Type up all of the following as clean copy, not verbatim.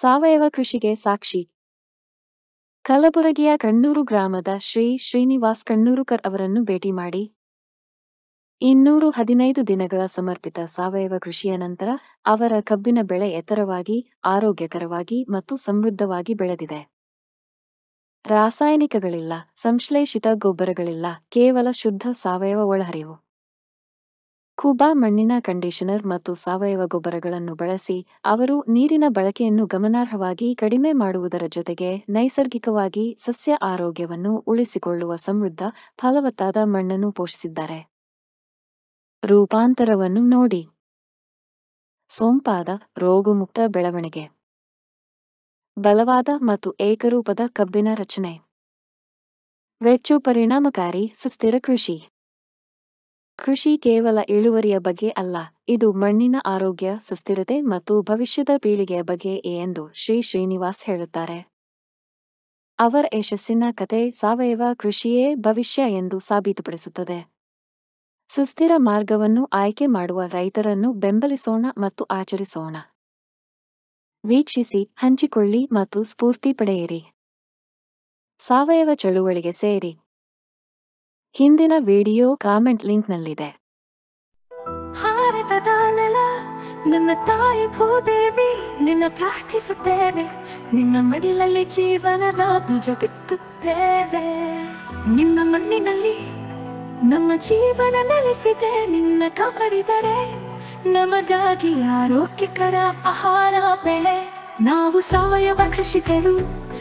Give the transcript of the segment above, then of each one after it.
ಸಾವಯವ ಕೃಷಿಗೆ ಸಾಕ್ಷಿ. ಕಲಬುರಗಿಯ ಕಣ್ಣೂರು ಗ್ರಾಮದ ಶ್ರೀ ಶ್ರೀನಿವಾಸ್ ಕಣ್ಣೂರುಕರ್ ಅವರನ್ನು ಭೇಟಿ ಮಾಡಿ 215 ದಿನಗಳ ಸಮರ್ಪಿತ ಸಾವಯವ ಕೃಷಿಯ ನಂತರ ಅವರ ಕಬ್ಬಿನ ಬೆಳೆ ಎತ್ತರವಾಗಿ, ಆರೋಗ್ಯಕರವಾಗಿ ಮತ್ತು ಸಮೃದ್ಧವಾಗಿ ಬೆಳೆದಿದೆ. ರಾಸಾಯನಿಕಗಳಿಲ್ಲ, ಸಂಶ್ಲೇಷಿತ ಗೊಬ್ಬರಗಳಿಲ್ಲ, ಕೇವಲ ಶುದ್ಧ ಸಾವಯವ ಒಳಹರಿವು. ಕೂಬಾ ಮಣ್ಣಿನ ಕಂಡೀಷನರ್ ಮತ್ತು ಸಾವಯವ ಗೊಬ್ಬರಗಳನ್ನು ಬಳಸಿ ಅವರು ನೀರಿನ ಬಳಕೆಯನ್ನು ಗಮನಾರ್ಹವಾಗಿ ಕಡಿಮೆ ಮಾಡುವುದರ ಜೊತೆಗೆ ನೈಸರ್ಗಿಕವಾಗಿ ಸಸ್ಯ ಆರೋಗ್ಯವನ್ನು ಉಳಿಸಿಕೊಳ್ಳುವ ಸಮೃದ್ಧ, ಫಲವತ್ತಾದ ಮಣ್ಣನ್ನು ಪೋಷಿಸಿದ್ದಾರೆ. ರೂಪಾಂತರವನ್ನು ನೋಡಿ. ಸೊಂಪಾದ, ರೋಗಮುಕ್ತ ಬೆಳವಣಿಗೆ. ಬಲವಾದ ಮತ್ತು ಏಕರೂಪದ ಕಬ್ಬಿನ ರಚನೆ. ವೆಚ್ಚ ಪರಿಣಾಮಕಾರಿ, ಸುಸ್ಥಿರ ಕೃಷಿ. ಕೃಷಿ ಕೇವಲ ಇಳುವರಿಯ ಬಗ್ಗೆ ಅಲ್ಲ, ಇದು ಮಣ್ಣಿನ ಆರೋಗ್ಯ, ಸುಸ್ಥಿರತೆ ಮತ್ತು ಭವಿಷ್ಯದ ಪೀಳಿಗೆಯ ಬಗ್ಗೆ ಎಂದು ಶ್ರೀ ಶ್ರೀನಿವಾಸ್ ಹೇಳುತ್ತಾರೆ. ಅವರ ಯಶಸ್ಸಿನ ಕತೆ ಸಾವಯವ ಕೃಷಿಯೇ ಭವಿಷ್ಯ ಎಂದು ಸಾಬೀತುಪಡಿಸುತ್ತದೆ. ಸುಸ್ಥಿರ ಮಾರ್ಗವನ್ನು ಆಯ್ಕೆ ಮಾಡುವ ರೈತರನ್ನು ಬೆಂಬಲಿಸೋಣ ಮತ್ತು ಆಚರಿಸೋಣ. ವೀಕ್ಷಿಸಿ, ಹಂಚಿಕೊಳ್ಳಿ ಮತ್ತು ಸ್ಫೂರ್ತಿ ಪಡೆಯಿರಿ. ಸಾವಯವ ಚಳುವಳಿಗೆ ಸೇರಿ. ಹಿಂದಿನ ವಿಡಿಯೋ ಕಾಮೆಂಟ್ ಲಿಂಕ್ನಲ್ಲಿದೆ. ಭಾರತದ ನೆಲ ನನ್ನ ತಾಯಿ ಭೂದೇವಿ, ನಿನ್ನ ಪ್ರಾರ್ಥಿಸುತ್ತೇವೆ. ನಿನ್ನ ಮಡಿಲಲ್ಲಿ ಜೀವನದ ಬೀಜ ಬಿತ್ತುತ್ತೇವೆ. ನಿನ್ನ ಮಣ್ಣಿನಲ್ಲಿ ನಮ್ಮ ಜೀವನ ನೆಲೆಸಿದೆ. ನಿನ್ನ ಕಾಪಾಡಿದರೆ ನಮಗಾಗಿ ಆರೋಗ್ಯಕರ ಆಹಾರ ಬೆಳೆ. ನಾವು ಸಾವಯವ ಕೃಷಿಕರು,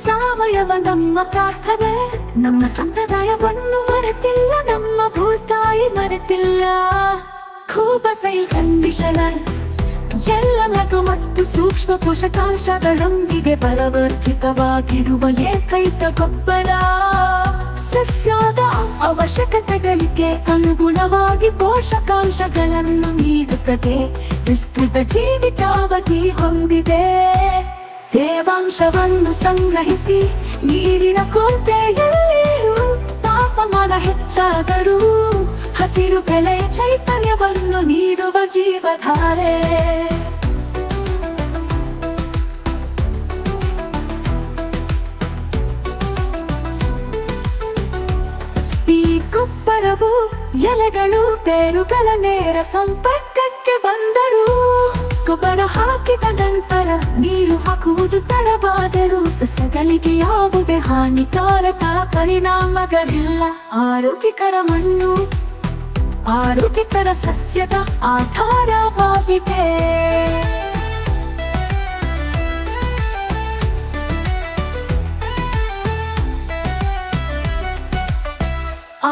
ಸಾವಯವ ನಮ್ಮ ಪ್ರಾರ್ಥನೆ. ನಮ್ಮ ಸಂಪ್ರದಾಯವನ್ನು ಮರೆತಿಲ್ಲ, ನಮ್ಮ ಭೂತಾಯಿ ಮರೆತಿಲ್ಲ. ಕೂಬಾ ಸೈಲ್ ಕಂಡೀಷನರ್ ಎಲ್ಲ ಮಗು ಮತ್ತು ಸೂಕ್ಷ್ಮ ಪೋಷಕಾಂಶಗಳೊಂದಿಗೆ ಬಲವರ್ಧಿತವಾಗಿರುವ ಏಕೈಕ ಗೊಬ್ಬರ. ಸಸ್ಯದ ಅವಶ್ಯಕತೆಗಳಿಗೆ ಅನುಗುಣವಾಗಿ ಪೋಷಕಾಂಶಗಳನ್ನು ನೀಡುತ್ತದೆ. ವಿಸ್ತೃತ ಜೀವಿತಾವಧಿ ಹೊಂದಿದೆ. ತೇವಾಂಶವನ್ನು ಸಂಗ್ರಹಿಸಿ ನೀರಿನ ಕೊರತೆಯಲ್ಲಿಯೂ ತಾಪಮಾನ ಹೆಚ್ಚಾದರೂ ಹಸಿರು ಬೆಳೆಯ ಚೈತನ್ಯವನ್ನು ನೀಡುವ ಜೀವಧಾರೆ. ಈ ಗೊಬ್ಬರವು ಎಲೆಗಳು, ಬೇರುಗಳ ನೇರ ಸಂಪರ್ಕಕ್ಕೆ ಬಂದರೂ ಗೊಬ್ಬರ ಹಾಕಿದ ನಂತರ ನೀರು ಹಾಕುವುದು ತಡವಾದರೂ ಸಸ್ಯಗಳಿಗೆ ಯಾವುದೇ ಹಾನಿಕಾರಕ ಪರಿಣಾಮಗಳಿಲ್ಲ. ಆರೋಗ್ಯಕರ ಮಣ್ಣು ಆರೋಗ್ಯಕರ ಸಸ್ಯದ ಆಧಾರವಾಗಿದೆ.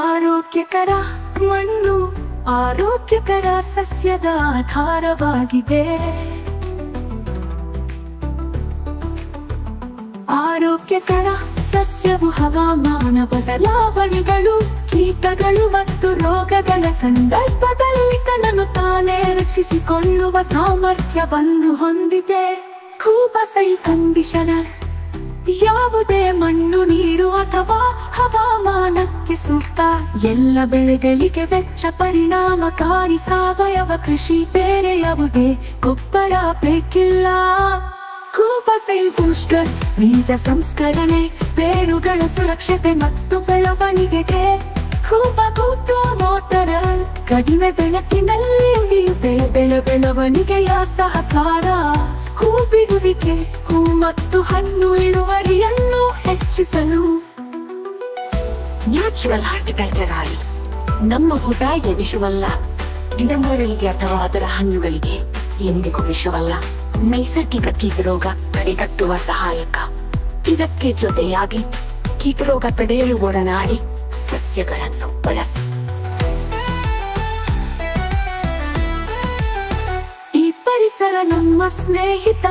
ಆರೋಗ್ಯಕರ ಮಣ್ಣು ಆರೋಗ್ಯಕರ ಸಸ್ಯದ ಆಧಾರವಾಗಿದೆ. ಆರೋಗ್ಯಕರ ಸಸ್ಯವು ಹವಾಮಾನ ಬದಲಾವಣೆಗಳು, ಕೀಟಗಳು ಮತ್ತು ರೋಗಗಳ ಸಂದರ್ಭದಲ್ಲಿ ತನ್ನನ್ನು ತಾನೇ ರಕ್ಷಿಸಿಕೊಳ್ಳುವ ಸಾಮರ್ಥ್ಯವನ್ನು ಹೊಂದಿದೆ. ಕೂಬಾ ಸೈಲ್ ಕಂಡೀಷನರ್ ಯಾವುದೇ ಮಣ್ಣು, ನೀರು ಅಥವಾ ಹವಾಮಾನಕ್ಕೆ ಸೂಕ್ತ. ಎಲ್ಲ ಬೆಳೆಗಳಿಗೆ ವೆಚ್ಚ ಪರಿಣಾಮಕಾರಿ ಸಾವಯವ ಕೃಷಿ. ಬೇರೆ ಯಾವುದೇ ಗೊಬ್ಬರ ಬೇಕಿಲ್ಲ. ಕೂಬಾ ಸೈಲ್ ಬೂಸ್ಟರ್ ಬೀಜ ಸಂಸ್ಕರಣೆ, ಬೇರುಗಳ ಸುರಕ್ಷತೆ ಮತ್ತು ಬೆಳವಣಿಗೆಗೆ. ಕೂಬಾ ಕೂಟು ಮೋಟರ್ ಕಡಿಮೆ ಬೆಳಕಿನಲ್ಲಿ ಉಳಿಯುತ್ತೆ. ಬೆಳವಣಿಗೆಯ ಸಹಕಾರ. ಹೂ ಬಿಡುವಿಕೆ, ಹೂ ಮತ್ತು ಹಣ್ಣು ಇಳುವರಿಯನ್ನು ಹೆಚ್ಚಿಸಲು. ನ್ಯಾಚುರಲ್ ಹಾರ್ಟಿಕಲ್ಚರ್ ಆಗಿ ನಮ್ಮ ಭೂತಾಯಿಗೆ ವಿಷವಲ್ಲ, ಗಿಡಮರಗಳಿಗೆ ಅಥವಾ ಅದರ ಹಣ್ಣುಗಳಿಗೆ ಎಂದಿಗೂ ವಿಷವಲ್ಲ. ನೈಸರ್ಗಿಕ ಕೀಟರೋಗ ತಡೆಗಟ್ಟುವ ಸಹಾಯಕ. ಇದಕ್ಕೆ ಜೊತೆಯಾಗಿ ಕೀಟರೋಗ ತಡೆಯಲು ಒಡನಾಡಿ ಸಸ್ಯಗಳನ್ನು ಬಳಸಿ. ಈ ಪರಿಸರ ನಮ್ಮ ಸ್ನೇಹಿತ,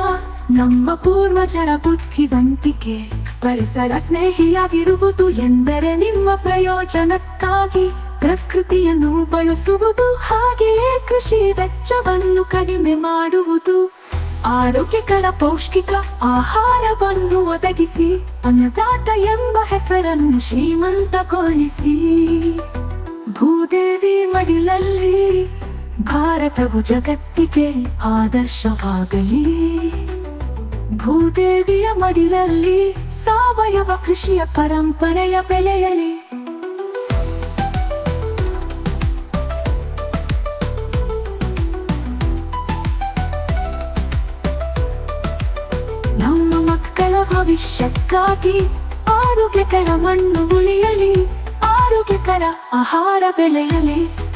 ನಮ್ಮ ಪೂರ್ವಜರ ಬುದ್ಧಿವಂತಿಕೆ. ಪರಿಸರ ಸ್ನೇಹಿಯಾಗಿರುವುದು ಎಂದರೆ ನಿಮ್ಮ ಪ್ರಯೋಜನಕ್ಕಾಗಿ ಪ್ರಕೃತಿಯನ್ನು ಬಳಸುವುದು, ಹಾಗೆಯೇ ಕೃಷಿ ವೆಚ್ಚವನ್ನು ಕಡಿಮೆ ಮಾಡುವುದು. ಆರೋಗ್ಯಕರ ಪೌಷ್ಟಿಕ ಆಹಾರವನ್ನು ಒದಗಿಸಿ ಅನ್ನದಾತ ಎಂಬ ಹೆಸರನ್ನು ಶ್ರೀಮಂತಗೊಳಿಸಿ. ಭೂದೇವಿ ಮಡಿಲಲ್ಲಿ ಭಾರತವು ಜಗತ್ತಿಗೆ ಆದರ್ಶವಾಗಲಿ. ಭೂದೇವಿಯ ಮಡಿಲಲ್ಲಿ ಸಾವಯವ ಕೃಷಿಯ ಪರಂಪರೆಯ ಬೆಳೆಯಲಿ. ನಮ್ಮ ಮಕ್ಕಳ ಭವಿಷ್ಯಕ್ಕಾಗಿ ಆರೋಗ್ಯಕರ ಮಣ್ಣು ಉಳಿಯಲಿ, ಆರೋಗ್ಯಕರ ಆಹಾರ ಬೆಳೆಯಲಿ.